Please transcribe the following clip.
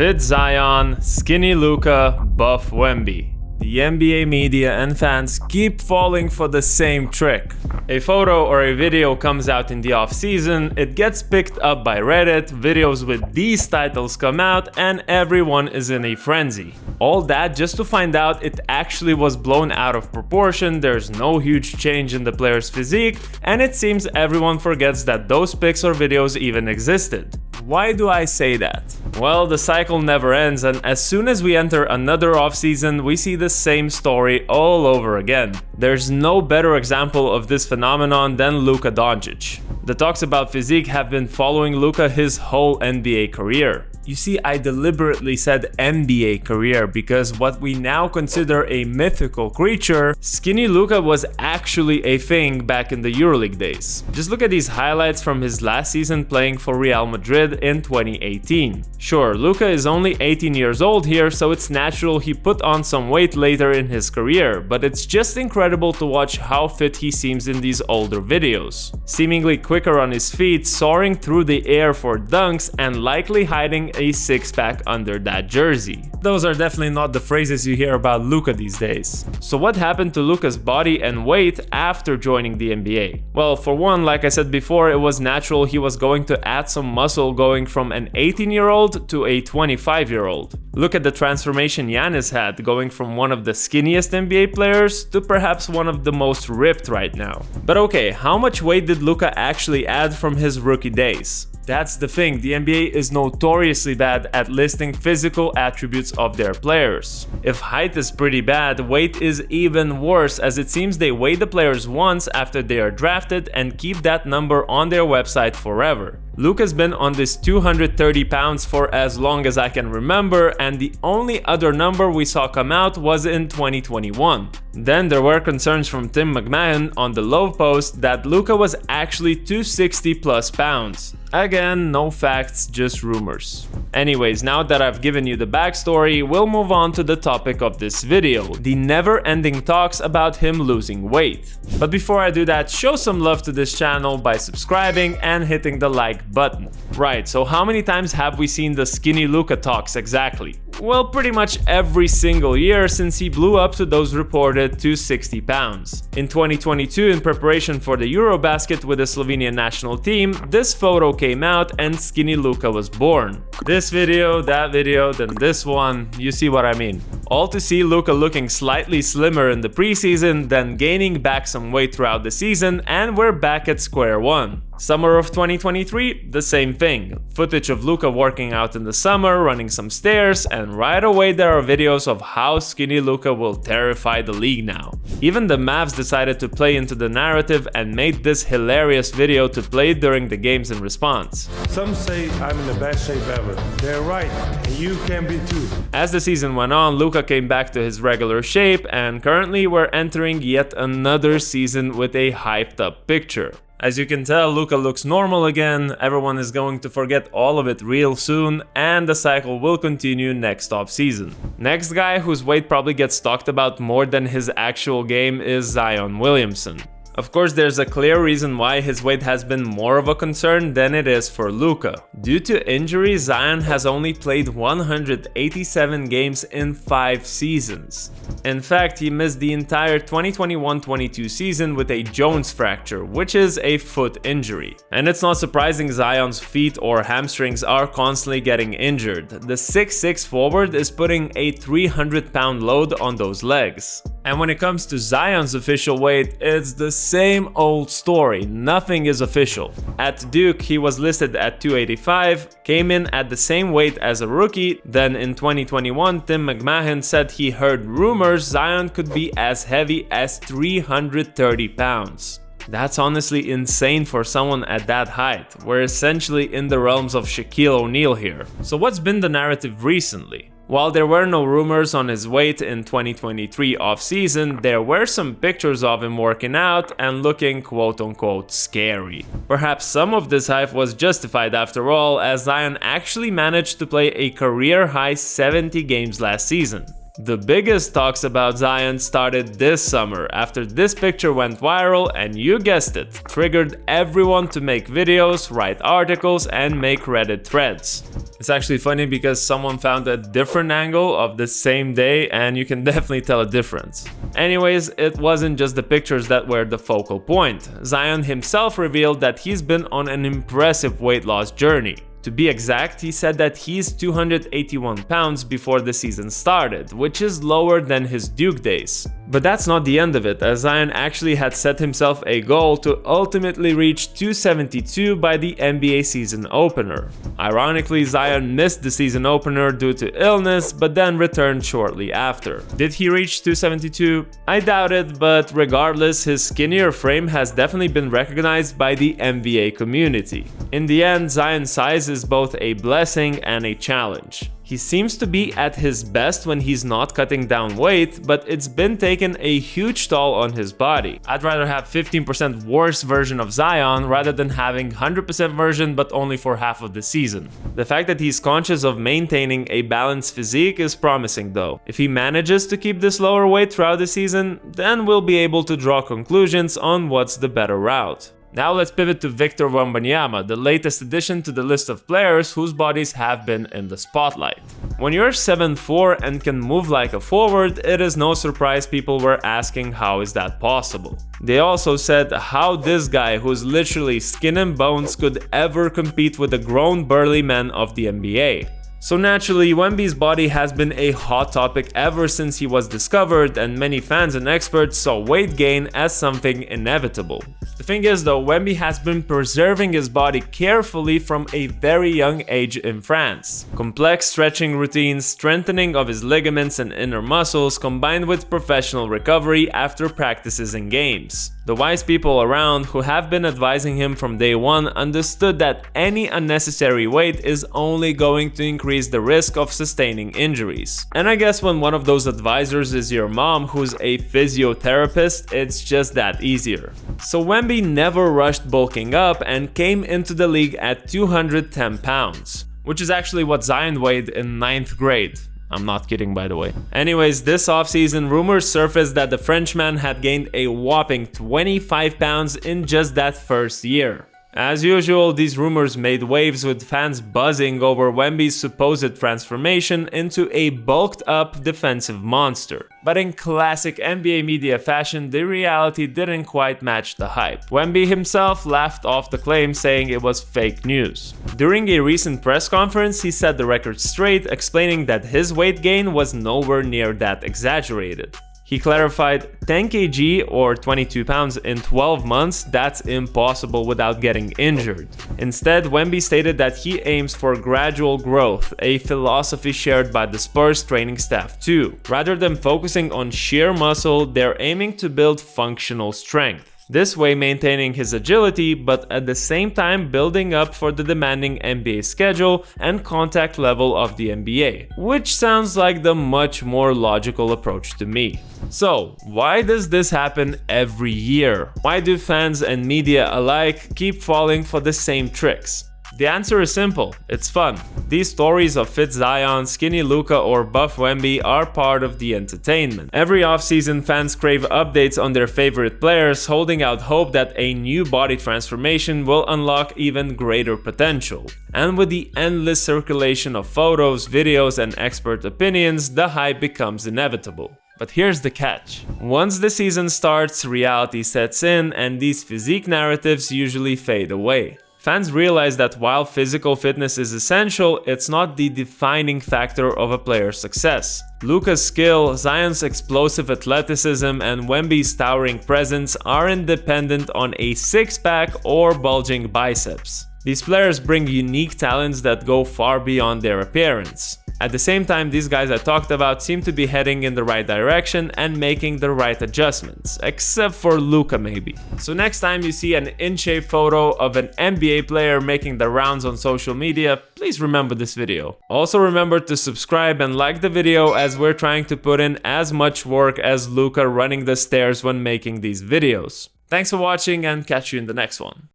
Fit Zion, skinny Luka, buff Wemby. The NBA media and fans keep falling for the same trick. A photo or a video comes out in the off-season, it gets picked up by Reddit, videos with these titles come out, and everyone is in a frenzy. All that just to find out it actually was blown out of proportion, there's no huge change in the player's physique, and it seems everyone forgets that those pics or videos even existed. Why do I say that? Well, the cycle never ends, and as soon as we enter another offseason, we see the same story all over again. There's no better example of this phenomenon than Luka Doncic. The talks about physique have been following Luka his whole NBA career. You see, I deliberately said NBA career because what we now consider a mythical creature, skinny Luka was actually a thing back in the EuroLeague days. Just look at these highlights from his last season playing for Real Madrid in 2018. Sure, Luka is only 18 years old here, so it's natural he put on some weight later in his career, but it's just incredible to watch how fit he seems in these older videos. Seemingly quicker on his feet, soaring through the air for dunks, and likely hiding a six-pack under that jersey. Those are definitely not the phrases you hear about Luka these days. So what happened to Luka's body and weight after joining the NBA? Well, for one, like I said before, it was natural he was going to add some muscle going from an 18-year-old to a 25-year-old. Look at the transformation Giannis had, going from one of the skinniest NBA players to perhaps one of the most ripped right now. But okay, how much weight did Luka actually add from his rookie days? That's the thing, the NBA is notoriously bad at listing physical attributes of their players. If height is pretty bad, weight is even worse, as it seems they weigh the players once after they are drafted and keep that number on their website forever. Luka's been on this 230 pounds for as long as I can remember, and the only other number we saw come out was in 2021. Then there were concerns from Tim McMahon on the Love post that Luka was actually 260 plus pounds. Again, no facts, just rumors. Anyways, now that I've given you the backstory, we'll move on to the topic of this video, the never-ending talks about him losing weight. But before I do that, show some love to this channel by subscribing and hitting the like button. Right, so how many times have we seen the skinny Luka talks exactly? Well, pretty much every single year since he blew up to those reported 260 pounds. In 2022, in preparation for the Eurobasket with the Slovenian national team, this photo came out and skinny Luka was born. This video, that video, then this one, you see what I mean. All to see Luka looking slightly slimmer in the preseason, then gaining back some weight throughout the season, and we're back at square one. Summer of 2023, the same thing. Footage of Luka working out in the summer, running some stairs, and right away there are videos of how skinny Luka will terrify the league now. Even the Mavs decided to play into the narrative and made this hilarious video to play during the games in response. Some say I'm in the best shape ever. They're right, and you can be too. As the season went on, Luka came back to his regular shape, and currently we're entering yet another season with a hyped up picture. As you can tell, Luka looks normal again, everyone is going to forget all of it real soon, and the cycle will continue next offseason. Next guy whose weight probably gets talked about more than his actual game is Zion Williamson. Of course, there's a clear reason why his weight has been more of a concern than it is for Luka. Due to injury, Zion has only played 187 games in 5 seasons. In fact, he missed the entire 2021-22 season with a Jones fracture, which is a foot injury. And it's not surprising Zion's feet or hamstrings are constantly getting injured. The 6'6" forward is putting a 300-pound load on those legs. And when it comes to Zion's official weight, it's the same old story, nothing is official. At Duke, he was listed at 285, came in at the same weight as a rookie, then in 2021, Tim McMahon said he heard rumors Zion could be as heavy as 330 pounds. That's honestly insane for someone at that height. We're essentially in the realms of Shaquille O'Neal here. So what's been the narrative recently? While there were no rumors on his weight in 2023 off-season, there were some pictures of him working out and looking quote-unquote scary. Perhaps some of this hype was justified after all, as Zion actually managed to play a career-high 70 games last season. The biggest talks about Zion started this summer after this picture went viral and, you guessed it, triggered everyone to make videos, write articles, and make Reddit threads. It's actually funny because someone found a different angle of the same day and you can definitely tell a difference. Anyways, it wasn't just the pictures that were the focal point. Zion himself revealed that he's been on an impressive weight loss journey. To be exact, he said that he's 281 pounds before the season started, which is lower than his Duke days. But that's not the end of it, as Zion actually had set himself a goal to ultimately reach 272 by the NBA season opener. Ironically, Zion missed the season opener due to illness, but then returned shortly after. Did he reach 272? I doubt it, but regardless, his skinnier frame has definitely been recognized by the NBA community. In the end, Zion's size is both a blessing and a challenge. He seems to be at his best when he's not cutting down weight, but it's been taking a huge toll on his body. I'd rather have 15% worse version of Zion rather than having 100% version but only for half of the season. The fact that he's conscious of maintaining a balanced physique is promising though. If he manages to keep this lower weight throughout the season, then we'll be able to draw conclusions on what's the better route. Now let's pivot to Victor Wembanyama, the latest addition to the list of players whose bodies have been in the spotlight. When you're 7'4" and can move like a forward, it is no surprise people were asking how is that possible. They also said how this guy, who's literally skin and bones, could ever compete with the grown burly men of the NBA. So naturally, Wemby's body has been a hot topic ever since he was discovered, and many fans and experts saw weight gain as something inevitable. The thing is though, Wemby has been preserving his body carefully from a very young age in France. Complex stretching routines, strengthening of his ligaments and inner muscles, combined with professional recovery after practices and games. The wise people around who have been advising him from day one understood that any unnecessary weight is only going to increase the risk of sustaining injuries. And I guess when one of those advisors is your mom who's a physiotherapist, it's just that easier. So Wemby never rushed bulking up and came into the league at 210 pounds, which is actually what Zion weighed in 9th grade. I'm not kidding, by the way. Anyways, this offseason, rumors surfaced that the Frenchman had gained a whopping 25 pounds in just that first year. As usual, these rumors made waves with fans buzzing over Wemby's supposed transformation into a bulked-up defensive monster. But in classic NBA media fashion, the reality didn't quite match the hype. Wemby himself laughed off the claim, saying it was fake news. During a recent press conference, he set the record straight, explaining that his weight gain was nowhere near that exaggerated. He clarified, 10 kg or 22 pounds in 12 months, that's impossible without getting injured. Instead, Wemby stated that he aims for gradual growth, a philosophy shared by the Spurs training staff too. Rather than focusing on sheer muscle, they're aiming to build functional strength. This way maintaining his agility, but at the same time building up for the demanding NBA schedule and contact level of the NBA, which sounds like the much more logical approach to me. So, why does this happen every year? Why do fans and media alike keep falling for the same tricks? The answer is simple, it's fun. These stories of fit Zion, skinny Luka or buff Wemby are part of the entertainment. Every offseason, fans crave updates on their favorite players, holding out hope that a new body transformation will unlock even greater potential. And with the endless circulation of photos, videos and expert opinions, the hype becomes inevitable. But here's the catch. Once the season starts, reality sets in and these physique narratives usually fade away. Fans realize that while physical fitness is essential, it's not the defining factor of a player's success. Luka's skill, Zion's explosive athleticism, and Wemby's towering presence aren't dependent on a six-pack or bulging biceps. These players bring unique talents that go far beyond their appearance. At the same time, these guys I talked about seem to be heading in the right direction and making the right adjustments, except for Luka maybe. So next time you see an in-shape photo of an NBA player making the rounds on social media, please remember this video. Also remember to subscribe and like the video, as we're trying to put in as much work as Luka running the stairs when making these videos. Thanks for watching and catch you in the next one.